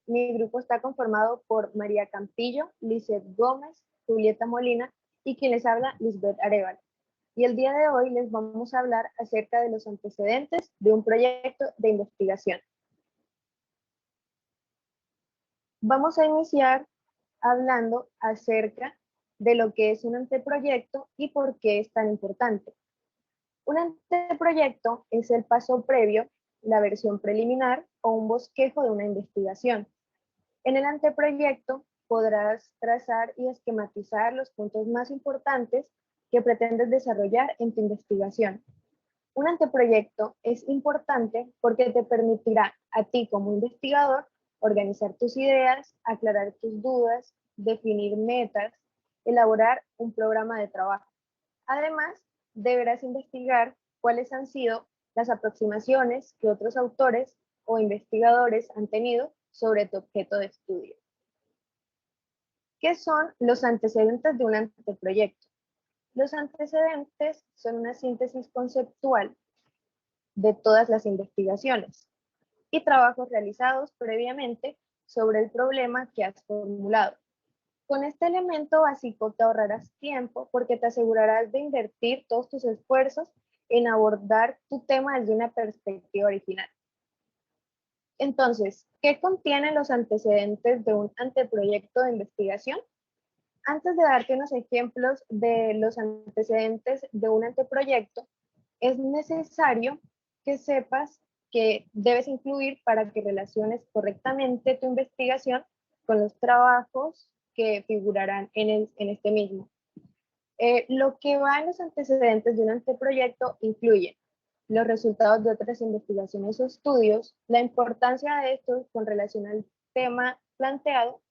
Mi grupo está conformado por María Campillo, Lizeth Gómez, Julieta Molina y quien les habla, Lisbeth Arevalo. Y el día de hoy les vamos a hablar acerca de los antecedentes de un proyecto de investigación. Vamos a iniciar hablando acerca de lo que es un anteproyecto y por qué es tan importante. Un anteproyecto es el paso previo, la versión preliminar o un bosquejo de una investigación. En el anteproyecto podrás trazar y esquematizar los puntos más importantes que pretendes desarrollar en tu investigación. Un anteproyecto es importante porque te permitirá a ti como investigador organizar tus ideas, aclarar tus dudas, definir metas, elaborar un programa de trabajo. Además, deberás investigar cuáles han sido las aproximaciones que otros autores o investigadores han tenido sobre tu objeto de estudio. ¿Qué son los antecedentes de un anteproyecto? Los antecedentes son una síntesis conceptual de todas las investigaciones y trabajos realizados previamente sobre el problema que has formulado. Con este elemento básico te ahorrarás tiempo porque te asegurarás de invertir todos tus esfuerzos en abordar tu tema desde una perspectiva original. Entonces, ¿qué contienen los antecedentes de un anteproyecto de investigación? Antes de darte unos ejemplos de los antecedentes de un anteproyecto, es necesario que sepas que debes incluir para que relaciones correctamente tu investigación con los trabajos que figurarán en este mismo. Lo que va en los antecedentes de un anteproyecto incluye los resultados de otras investigaciones o estudios, la importancia de estos con relación al tema planteado,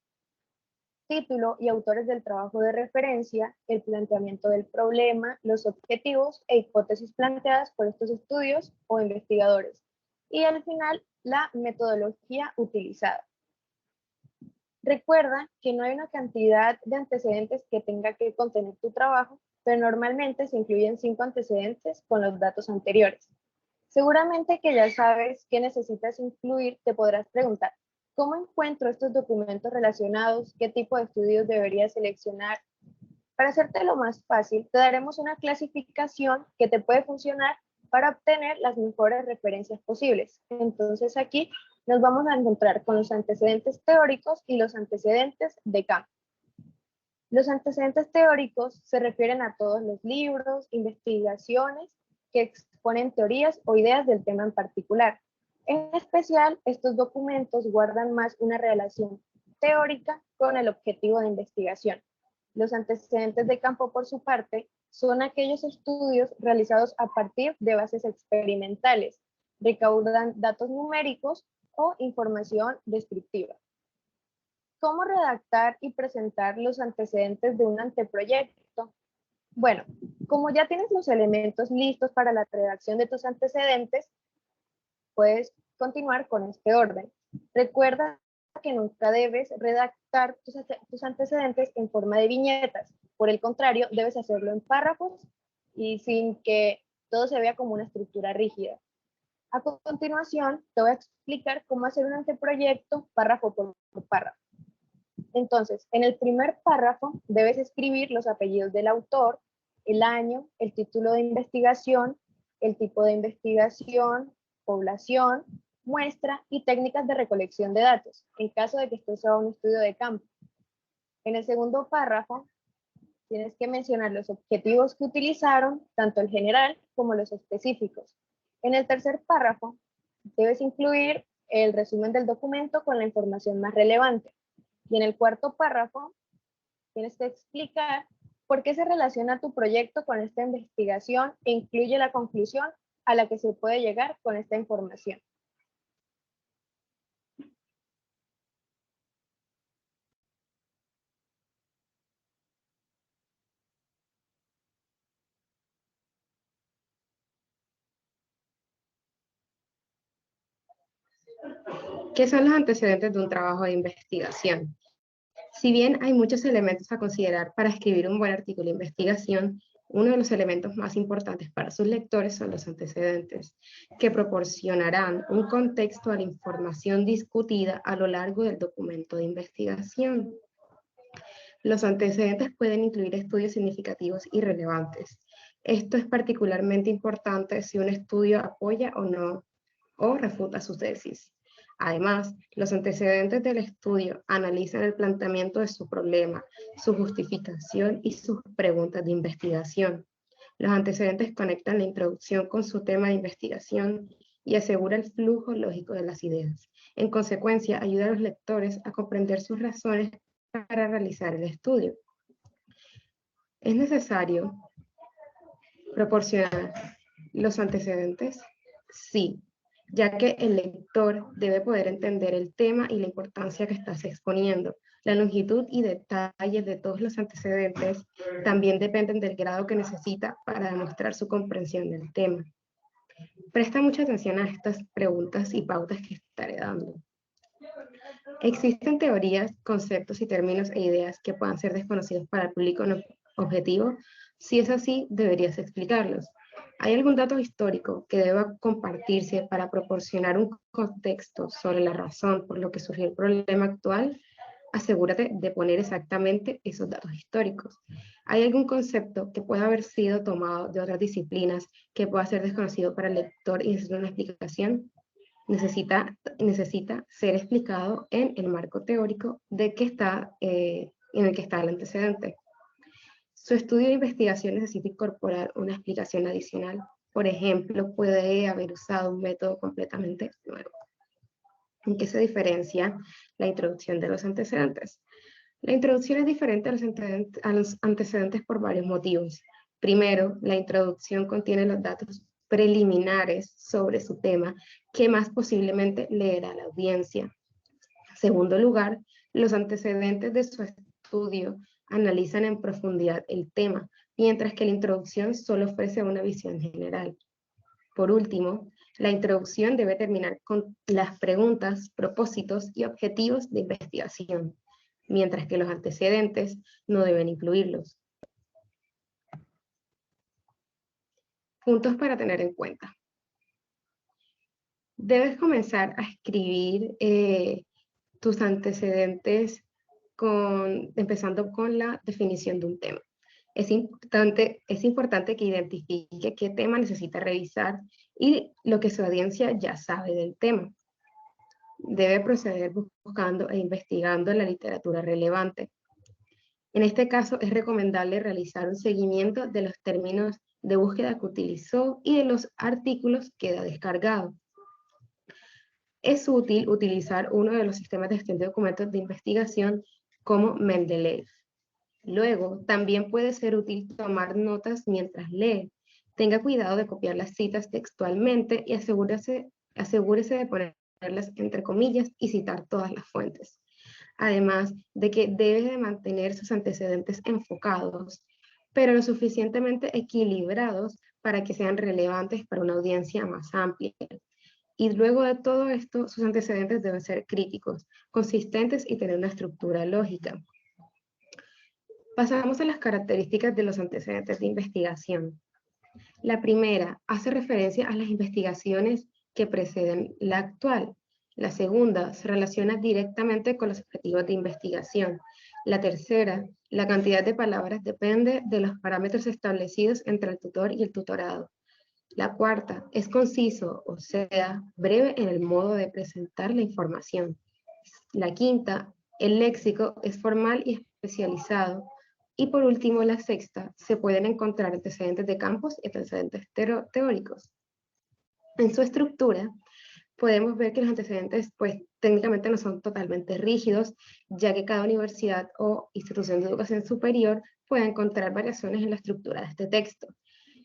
título y autores del trabajo de referencia, el planteamiento del problema, los objetivos e hipótesis planteadas por estos estudios o investigadores, y al final la metodología utilizada. Recuerda que no hay una cantidad de antecedentes que tenga que contener tu trabajo, pero normalmente se incluyen 5 antecedentes con los datos anteriores. Seguramente que ya sabes qué necesitas incluir, te podrás preguntar, ¿cómo encuentro estos documentos relacionados? ¿Qué tipo de estudios debería seleccionar? Para hacértelo más fácil, te daremos una clasificación que te puede funcionar para obtener las mejores referencias posibles. Entonces aquí nos vamos a encontrar con los antecedentes teóricos y los antecedentes de campo. Los antecedentes teóricos se refieren a todos los libros, investigaciones que exponen teorías o ideas del tema en particular. En especial, estos documentos guardan más una relación teórica con el objetivo de investigación. Los antecedentes de campo, por su parte, son aquellos estudios realizados a partir de bases experimentales, recaudan datos numéricos o información descriptiva. ¿Cómo redactar y presentar los antecedentes de un anteproyecto? Bueno, como ya tienes los elementos listos para la redacción de tus antecedentes, puedes continuar con este orden. Recuerda que nunca debes redactar tus antecedentes en forma de viñetas. Por el contrario, debes hacerlo en párrafos y sin que todo se vea como una estructura rígida. A continuación, te voy a explicar cómo hacer un anteproyecto párrafo por párrafo. Entonces, en el primer párrafo debes escribir los apellidos del autor, el año, el título de investigación, el tipo de investigación, población, muestra y técnicas de recolección de datos, en caso de que esto sea un estudio de campo. En el segundo párrafo, tienes que mencionar los objetivos que utilizaron, tanto el general como los específicos. En el tercer párrafo, debes incluir el resumen del documento con la información más relevante. Y en el cuarto párrafo, tienes que explicar por qué se relaciona tu proyecto con esta investigación e incluye la conclusión a la que se puede llegar con esta información. ¿Qué son los antecedentes de un trabajo de investigación? Si bien hay muchos elementos a considerar para escribir un buen artículo de investigación, Uno de los elementos más importantes para sus lectores son los antecedentes, que proporcionarán un contexto a la información discutida a lo largo del documento de investigación. Los antecedentes pueden incluir estudios significativos y relevantes. Esto es particularmente importante si un estudio apoya o no o refuta su tesis. Además, los antecedentes del estudio analizan el planteamiento de su problema, su justificación y sus preguntas de investigación. Los antecedentes conectan la introducción con su tema de investigación y asegura el flujo lógico de las ideas. En consecuencia, ayuda a los lectores a comprender sus razones para realizar el estudio. ¿Es necesario proporcionar los antecedentes? Sí, ya que el lector debe poder entender el tema y la importancia que estás exponiendo. La longitud y detalles de todos los antecedentes también dependen del grado que necesita para demostrar su comprensión del tema. Presta mucha atención a estas preguntas y pautas que estaré dando. ¿Existen teorías, conceptos y términos e ideas que puedan ser desconocidos para el público objetivo? Si es así, deberías explicarlos. ¿Hay algún dato histórico que deba compartirse para proporcionar un contexto sobre la razón por lo que surgió el problema actual? Asegúrate de poner exactamente esos datos históricos. ¿Hay algún concepto que pueda haber sido tomado de otras disciplinas que pueda ser desconocido para el lector y necesita una explicación? Necesita ser explicado en el marco teórico en el que está el antecedente. Su estudio de investigación necesita incorporar una explicación adicional. Por ejemplo, puede haber usado un método completamente nuevo. ¿En qué se diferencia la introducción de los antecedentes? La introducción es diferente a los antecedentes por varios motivos. Primero, la introducción contiene los datos preliminares sobre su tema que más posiblemente leerá la audiencia. En segundo lugar, los antecedentes de su estudio analizan en profundidad el tema, mientras que la introducción solo ofrece una visión general. Por último, la introducción debe terminar con las preguntas, propósitos y objetivos de investigación, mientras que los antecedentes no deben incluirlos. Puntos para tener en cuenta. Debes comenzar a escribir tus antecedentes empezando con la definición de un tema. Es importante que identifique qué tema necesita revisar y lo que su audiencia ya sabe del tema. Debe proceder buscando e investigando la literatura relevante. En este caso, es recomendable realizar un seguimiento de los términos de búsqueda que utilizó y de los artículos que ha descargado. Es útil utilizar uno de los sistemas de gestión de documentos de investigación como Mendeley. Luego, también puede ser útil tomar notas mientras lee. Tenga cuidado de copiar las citas textualmente y asegúrese de ponerlas entre comillas y citar todas las fuentes. Además de que debe de mantener sus antecedentes enfocados, pero lo suficientemente equilibrados para que sean relevantes para una audiencia más amplia. Y luego de todo esto, sus antecedentes deben ser críticos, consistentes y tener una estructura lógica. Pasamos a las características de los antecedentes de investigación. La primera hace referencia a las investigaciones que preceden la actual. La segunda se relaciona directamente con los objetivos de investigación. La tercera, la cantidad de palabras depende de los parámetros establecidos entre el tutor y el tutorado. La cuarta es conciso, o sea, breve en el modo de presentar la información. La quinta, el léxico es formal y especializado. Y por último, la sexta, se pueden encontrar antecedentes de campos y antecedentes teóricos. En su estructura, podemos ver que los antecedentes, pues, técnicamente no son totalmente rígidos, ya que cada universidad o institución de educación superior puede encontrar variaciones en la estructura de este texto,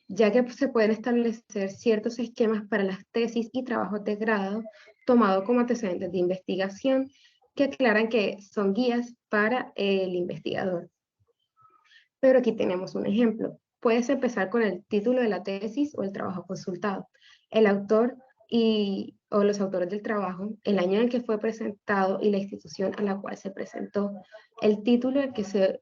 ya que se pueden establecer ciertos esquemas para las tesis y trabajos de grado tomado como antecedentes de investigación que aclaran que son guías para el investigador. Pero aquí tenemos un ejemplo. Puedes empezar con el título de la tesis o el trabajo consultado, el autor o los autores del trabajo, el año en el que fue presentado y la institución a la cual se presentó, el título en que se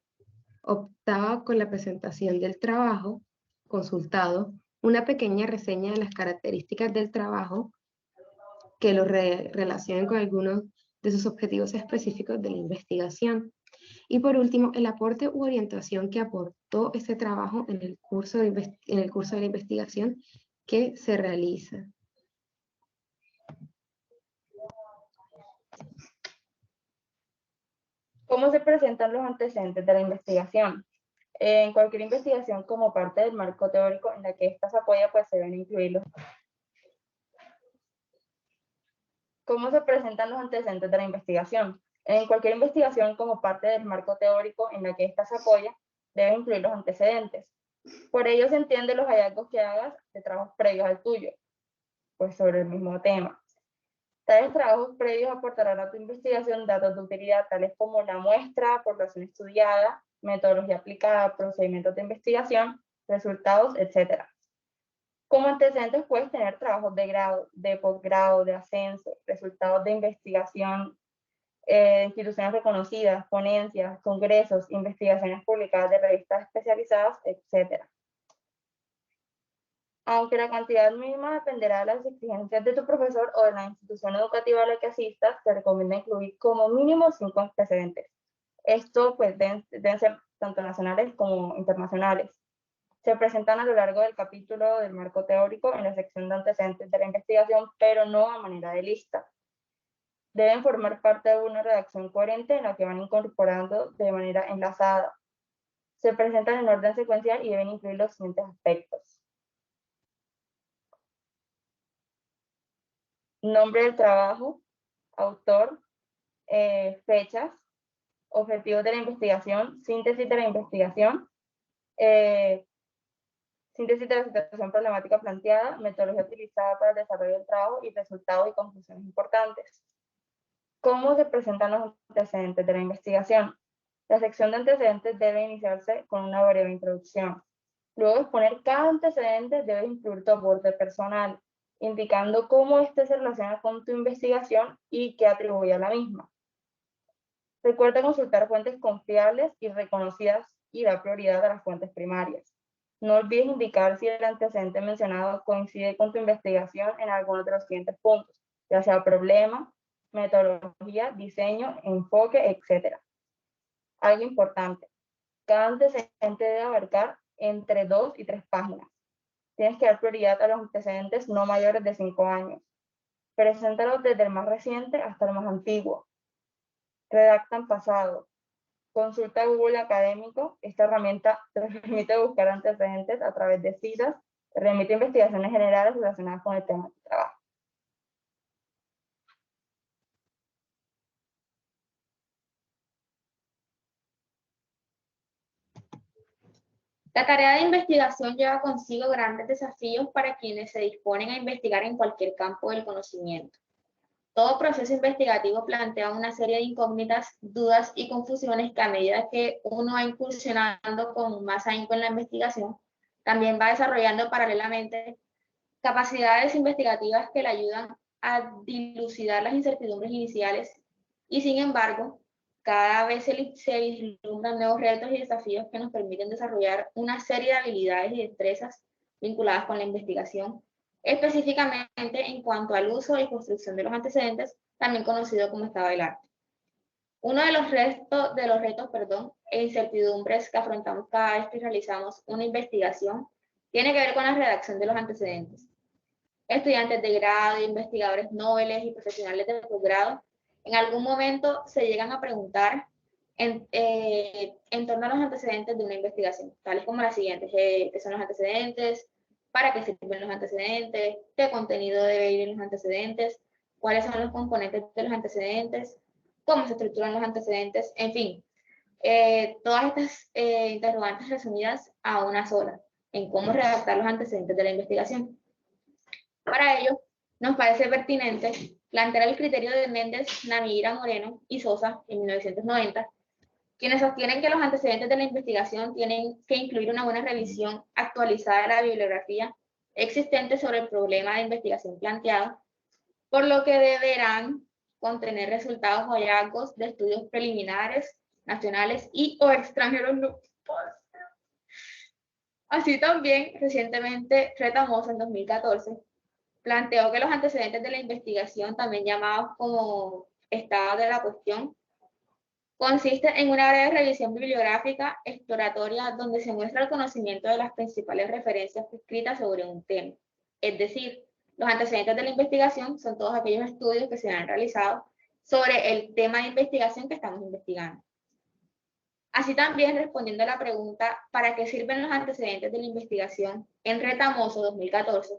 optaba con la presentación del trabajo, consultado, una pequeña reseña de las características del trabajo que lo relacionen con algunos de sus objetivos específicos de la investigación. Y por último, el aporte u orientación que aportó ese trabajo en el curso de la investigación que se realiza. ¿Cómo se presentan los antecedentes de la investigación? En cualquier investigación, como parte del marco teórico en la que ésta se apoya, pues se deben incluirlos. ¿Cómo se presentan los antecedentes de la investigación? En cualquier investigación, como parte del marco teórico en la que ésta se apoya, debe incluir los antecedentes. Por ello se entiende los hallazgos que hagas de trabajos previos al tuyo, pues sobre el mismo tema. Tales trabajos previos aportarán a tu investigación datos de utilidad tales como la muestra, población estudiada, metodología aplicada, procedimientos de investigación, resultados, etc. Como antecedentes puedes tener trabajos de grado, de posgrado, de ascenso, resultados de investigación, instituciones reconocidas, ponencias, congresos, investigaciones publicadas de revistas especializadas, etc. Aunque la cantidad mínima dependerá de las exigencias de tu profesor o de la institución educativa a la que asistas, se recomienda incluir como mínimo 5 antecedentes. Esto pues deben ser tanto nacionales como internacionales. Se presentan a lo largo del capítulo del marco teórico en la sección de antecedentes de la investigación, pero no a manera de lista. Deben formar parte de una redacción coherente en la que van incorporando de manera enlazada. Se presentan en orden secuencial y deben incluir los siguientes aspectos: nombre del trabajo, autor, fechas, objetivos de la investigación, síntesis de la investigación, síntesis de la situación problemática planteada, metodología utilizada para el desarrollo del trabajo y resultados y conclusiones importantes. ¿Cómo se presentan los antecedentes de la investigación? La sección de antecedentes debe iniciarse con una breve introducción. Luego de exponer cada antecedente, debes incluir tu aporte personal, indicando cómo éste se relaciona con tu investigación y qué atribuye a la misma. Recuerda consultar fuentes confiables y reconocidas y dar prioridad a las fuentes primarias. No olvides indicar si el antecedente mencionado coincide con tu investigación en alguno de los siguientes puntos, ya sea problema, metodología, diseño, enfoque, etc. Algo importante: cada antecedente debe abarcar entre 2 y 3 páginas. Tienes que dar prioridad a los antecedentes no mayores de 5 años. Preséntalos desde el más reciente hasta el más antiguo. Redacta en pasado. Consulta Google Académico. Esta herramienta te permite buscar antecedentes a través de citas, te remite a investigaciones generales relacionadas con el tema de tu trabajo. La tarea de investigación lleva consigo grandes desafíos para quienes se disponen a investigar en cualquier campo del conocimiento. Todo proceso investigativo plantea una serie de incógnitas, dudas y confusiones que a medida que uno va incursionando con más ahínco en la investigación, también va desarrollando paralelamente capacidades investigativas que le ayudan a dilucidar las incertidumbres iniciales y, sin embargo, cada vez se vislumbran nuevos retos y desafíos que nos permiten desarrollar una serie de habilidades y destrezas vinculadas con la investigación, específicamente en cuanto al uso y construcción de los antecedentes, también conocido como estado del arte. Uno de los retos e incertidumbres que afrontamos cada vez que realizamos una investigación tiene que ver con la redacción de los antecedentes. Estudiantes de grado, investigadores noveles y profesionales de posgrado en algún momento se llegan a preguntar en torno a los antecedentes de una investigación, tales como las siguientes: ¿qué son los antecedentes? ¿Para qué sirven los antecedentes? ¿Qué contenido debe ir en los antecedentes? ¿Cuáles son los componentes de los antecedentes? ¿Cómo se estructuran los antecedentes? En fin, todas estas interrogantes resumidas a una sola, en cómo redactar los antecedentes de la investigación. Para ello, nos parece pertinente plantear el criterio de Méndez, Naviera, Moreno y Sosa en 1990, quienes sostienen que los antecedentes de la investigación tienen que incluir una buena revisión actualizada de la bibliografía existente sobre el problema de investigación planteado, por lo que deberán contener resultados o hallazgos de estudios preliminares, nacionales y o extranjeros. Así también, recientemente, Retamoso en 2014 planteó que los antecedentes de la investigación, también llamados como estado de la cuestión, consiste en una breve revisión bibliográfica exploratoria donde se muestra el conocimiento de las principales referencias escritas sobre un tema. Es decir, los antecedentes de la investigación son todos aquellos estudios que se han realizado sobre el tema de investigación que estamos investigando. Así también, respondiendo a la pregunta ¿para qué sirven los antecedentes de la investigación? En Retamoso 2014,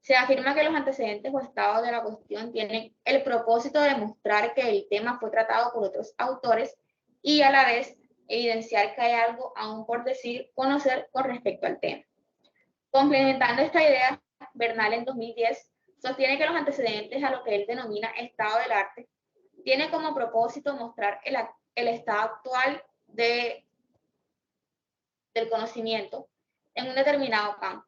se afirma que los antecedentes o estados de la cuestión tienen el propósito de demostrar que el tema fue tratado por otros autores y a la vez evidenciar que hay algo aún por decir, conocer con respecto al tema. Complementando esta idea, Bernal en 2010 sostiene que los antecedentes a lo que él denomina estado del arte tiene como propósito mostrar el estado actual del conocimiento en un determinado campo.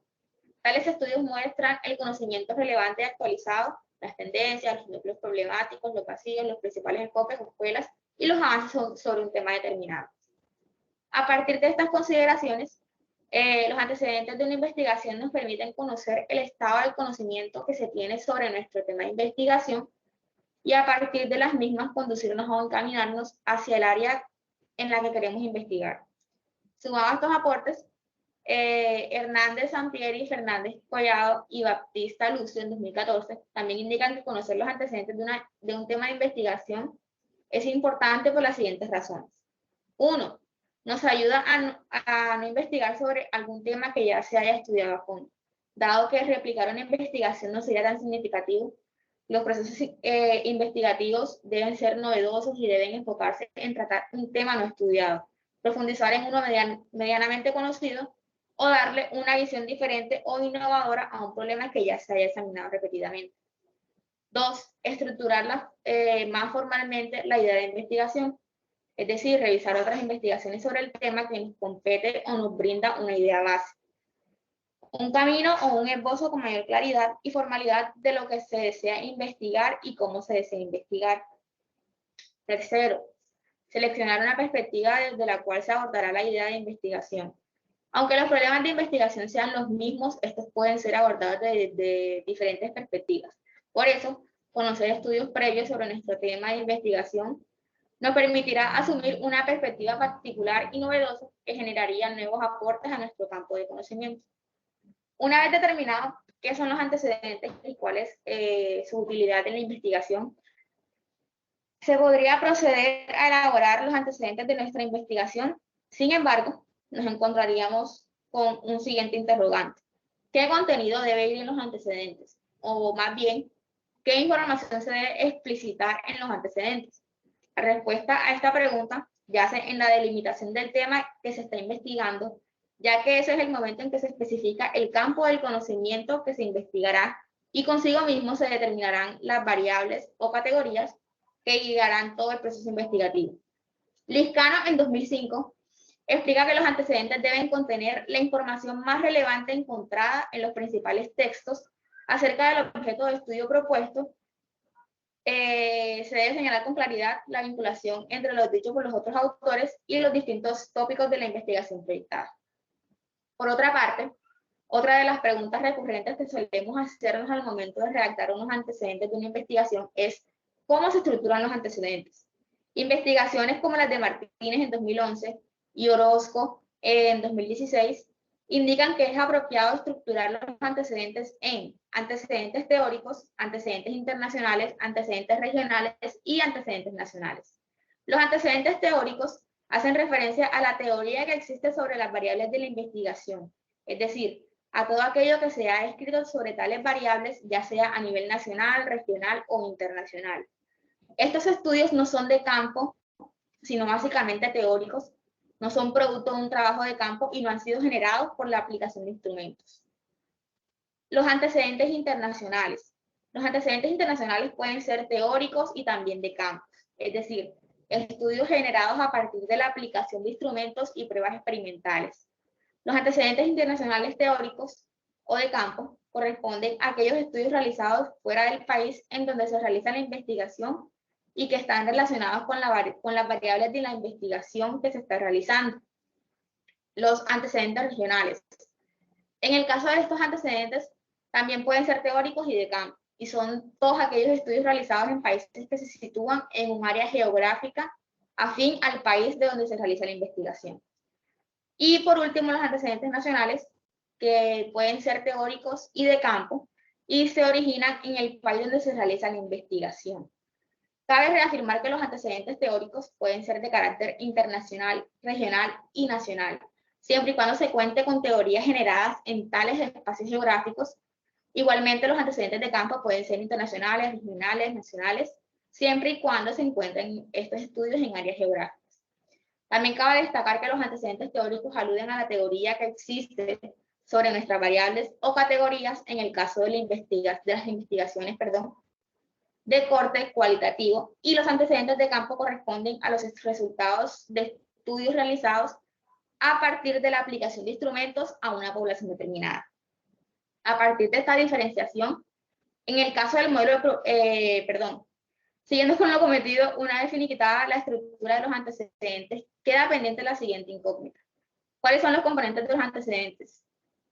Tales estudios muestran el conocimiento relevante y actualizado, las tendencias, los núcleos problemáticos, los vacíos, los principales enfoques o escuelas y los avances sobre un tema determinado. A partir de estas consideraciones, los antecedentes de una investigación nos permiten conocer el estado del conocimiento que se tiene sobre nuestro tema de investigación y a partir de las mismas conducirnos o encaminarnos hacia el área en la que queremos investigar. Sumado a estos aportes, Hernández Sampieri, Fernández Collado y Baptista Lucio en 2014 también indican que conocer los antecedentes de un tema de investigación es importante por las siguientes razones. 1. Nos ayuda a no investigar sobre algún tema que ya se haya estudiado a fondo. Dado que replicar una investigación no sería tan significativo, los procesos investigativos deben ser novedosos y deben enfocarse en tratar un tema no estudiado, profundizar en uno medianamente conocido o darle una visión diferente o innovadora a un problema que ya se haya examinado repetidamente. 2. Estructurar más formalmente la idea de investigación, es decir, revisar otras investigaciones sobre el tema que nos compete o nos brinda una idea base. Un camino o un esbozo con mayor claridad y formalidad de lo que se desea investigar y cómo se desea investigar. 3. Seleccionar una perspectiva desde la cual se abordará la idea de investigación. Aunque los problemas de investigación sean los mismos, estos pueden ser abordados de diferentes perspectivas. Por eso, conocer estudios previos sobre nuestro tema de investigación nos permitirá asumir una perspectiva particular y novedosa que generaría nuevos aportes a nuestro campo de conocimiento. Una vez determinado qué son los antecedentes y cuál es su utilidad en la investigación, se podría proceder a elaborar los antecedentes de nuestra investigación. Sin embargo, nos encontraríamos con un siguiente interrogante. ¿Qué contenido debe ir en los antecedentes? O más bien, ¿qué información se debe explicitar en los antecedentes? La respuesta a esta pregunta yace en la delimitación del tema que se está investigando, ya que ese es el momento en que se especifica el campo del conocimiento que se investigará y consigo mismo se determinarán las variables o categorías que guiarán todo el proceso investigativo. Liscano, en 2005, explica que los antecedentes deben contener la información más relevante encontrada en los principales textos acerca del objeto de estudio propuesto. Se debe señalar con claridad la vinculación entre lo dicho por los otros autores y los distintos tópicos de la investigación proyectada. Por otra parte, otra de las preguntas recurrentes que solemos hacernos al momento de redactar unos antecedentes de una investigación es ¿cómo se estructuran los antecedentes? Investigaciones como las de Martínez en 2011 y Orozco en 2016 indican que es apropiado estructurar los antecedentes en antecedentes teóricos, antecedentes internacionales, antecedentes regionales y antecedentes nacionales. Los antecedentes teóricos hacen referencia a la teoría que existe sobre las variables de la investigación, es decir, a todo aquello que se ha escrito sobre tales variables, ya sea a nivel nacional, regional o internacional. Estos estudios no son de campo, sino básicamente teóricos, no son producto de un trabajo de campo y no han sido generados por la aplicación de instrumentos. Los antecedentes internacionales. Los antecedentes internacionales pueden ser teóricos y también de campo, es decir, estudios generados a partir de la aplicación de instrumentos y pruebas experimentales. Los antecedentes internacionales teóricos o de campo corresponden a aquellos estudios realizados fuera del país en donde se realiza la investigación y que están relacionados con las variables de la investigación que se está realizando. Los antecedentes regionales. En el caso de estos antecedentes, también pueden ser teóricos y de campo, y son todos aquellos estudios realizados en países que se sitúan en un área geográfica afín al país de donde se realiza la investigación. Y por último, los antecedentes nacionales, que pueden ser teóricos y de campo, y se originan en el país donde se realiza la investigación. Cabe reafirmar que los antecedentes teóricos pueden ser de carácter internacional, regional y nacional, siempre y cuando se cuente con teorías generadas en tales espacios geográficos. Igualmente, los antecedentes de campo pueden ser internacionales, regionales, nacionales, siempre y cuando se encuentren estos estudios en áreas geográficas. También cabe destacar que los antecedentes teóricos aluden a la teoría que existe sobre nuestras variables o categorías en el caso de las investigaciones de corte cualitativo, y los antecedentes de campo corresponden a los resultados de estudios realizados a partir de la aplicación de instrumentos a una población determinada. A partir de esta diferenciación, en el caso del modelo, siguiendo con lo cometido, una vez finiquitada la estructura de los antecedentes, queda pendiente la siguiente incógnita. ¿Cuáles son los componentes de los antecedentes?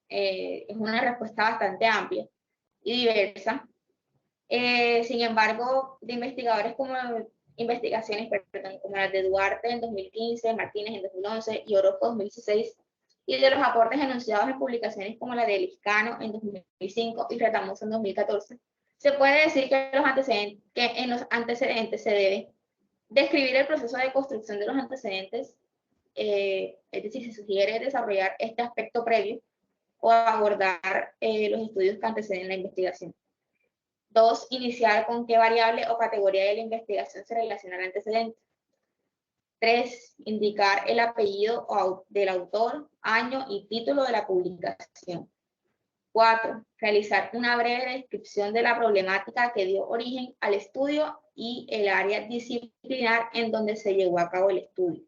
Es una respuesta bastante amplia y diversa. Sin embargo, de investigadores como las de Duarte en 2015, Martínez en 2011 y Orozco en 2016, y de los aportes enunciados en publicaciones como la de Liscano en 2005 y Retamoso en 2014, se puede decir que en los antecedentes se debe describir el proceso de construcción de los antecedentes, es decir, se sugiere desarrollar este aspecto previo o abordar los estudios que anteceden la investigación. 2. Iniciar con qué variable o categoría de la investigación se relaciona el antecedente. 3. Indicar el apellido del autor, año y título de la publicación. 4. Realizar una breve descripción de la problemática que dio origen al estudio y el área disciplinar en donde se llevó a cabo el estudio.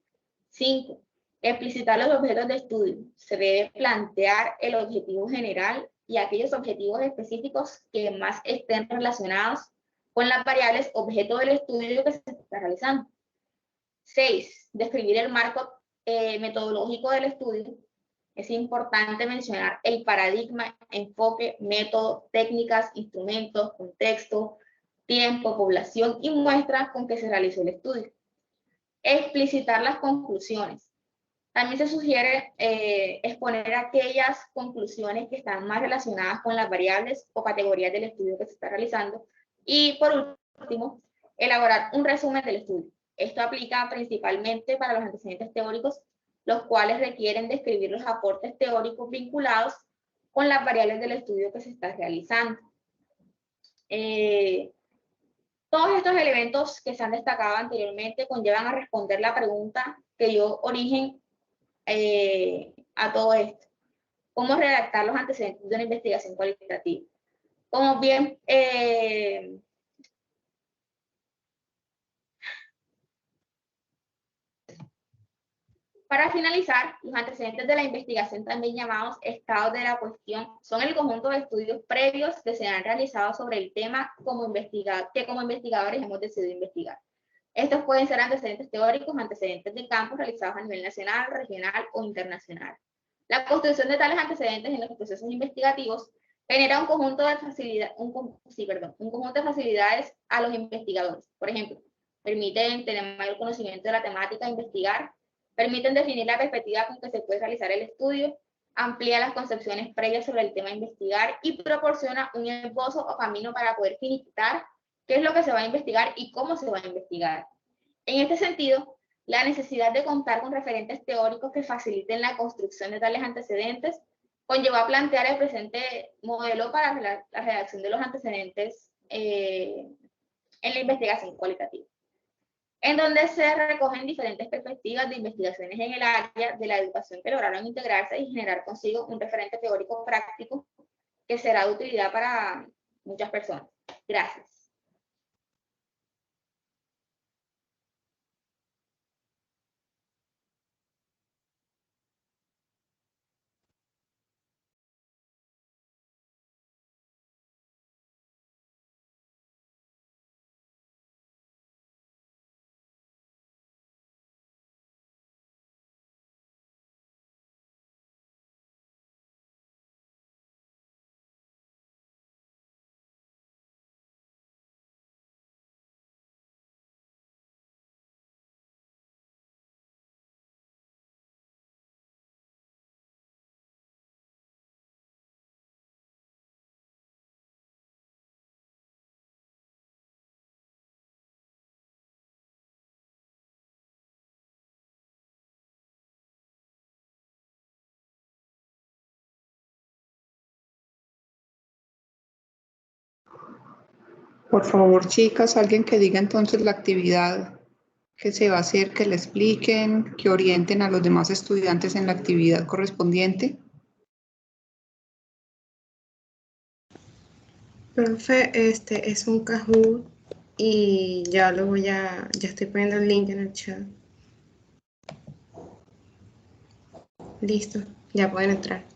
5. Explicitar los objetos de estudio. Se debe plantear el objetivo general y aquellos objetivos específicos que más estén relacionados con las variables objeto del estudio que se está realizando. 6. Describir el marco metodológico del estudio. Es importante mencionar el paradigma, enfoque, método, técnicas, instrumentos, contexto, tiempo, población y muestra con que se realizó el estudio. Explicitar las conclusiones. También se sugiere exponer aquellas conclusiones que están más relacionadas con las variables o categorías del estudio que se está realizando. Y por último, elaborar un resumen del estudio. Esto aplica principalmente para los antecedentes teóricos, los cuales requieren describir los aportes teóricos vinculados con las variables del estudio que se está realizando. Todos estos elementos que se han destacado anteriormente conllevan a responder la pregunta que dio origen a todo esto. ¿Cómo redactar los antecedentes de una investigación cualitativa? Como bien para finalizar, los antecedentes de la investigación, también llamados estados de la cuestión, son el conjunto de estudios previos que se han realizado sobre el tema que como investigadores hemos decidido investigar. Estos pueden ser antecedentes teóricos, antecedentes de campo realizados a nivel nacional, regional o internacional. La construcción de tales antecedentes en los procesos investigativos genera un conjunto de facilidades a los investigadores. Por ejemplo, permiten tener mayor conocimiento de la temática a investigar, permiten definir la perspectiva con que se puede realizar el estudio, amplía las concepciones previas sobre el tema a investigar y proporciona un esbozo o camino para poder finiquitar qué es lo que se va a investigar y cómo se va a investigar. En este sentido, la necesidad de contar con referentes teóricos que faciliten la construcción de tales antecedentes conllevó a plantear el presente modelo para la redacción de los antecedentes en la investigación cualitativa, en donde se recogen diferentes perspectivas de investigaciones en el área de la educación que lograron integrarse y generar consigo un referente teórico práctico que será de utilidad para muchas personas. Gracias. Por favor, chicas, alguien que diga entonces la actividad que se va a hacer, que le expliquen, que orienten a los demás estudiantes en la actividad correspondiente. Profe, este es un Kahoot y ya estoy poniendo el link en el chat. Listo, ya pueden entrar.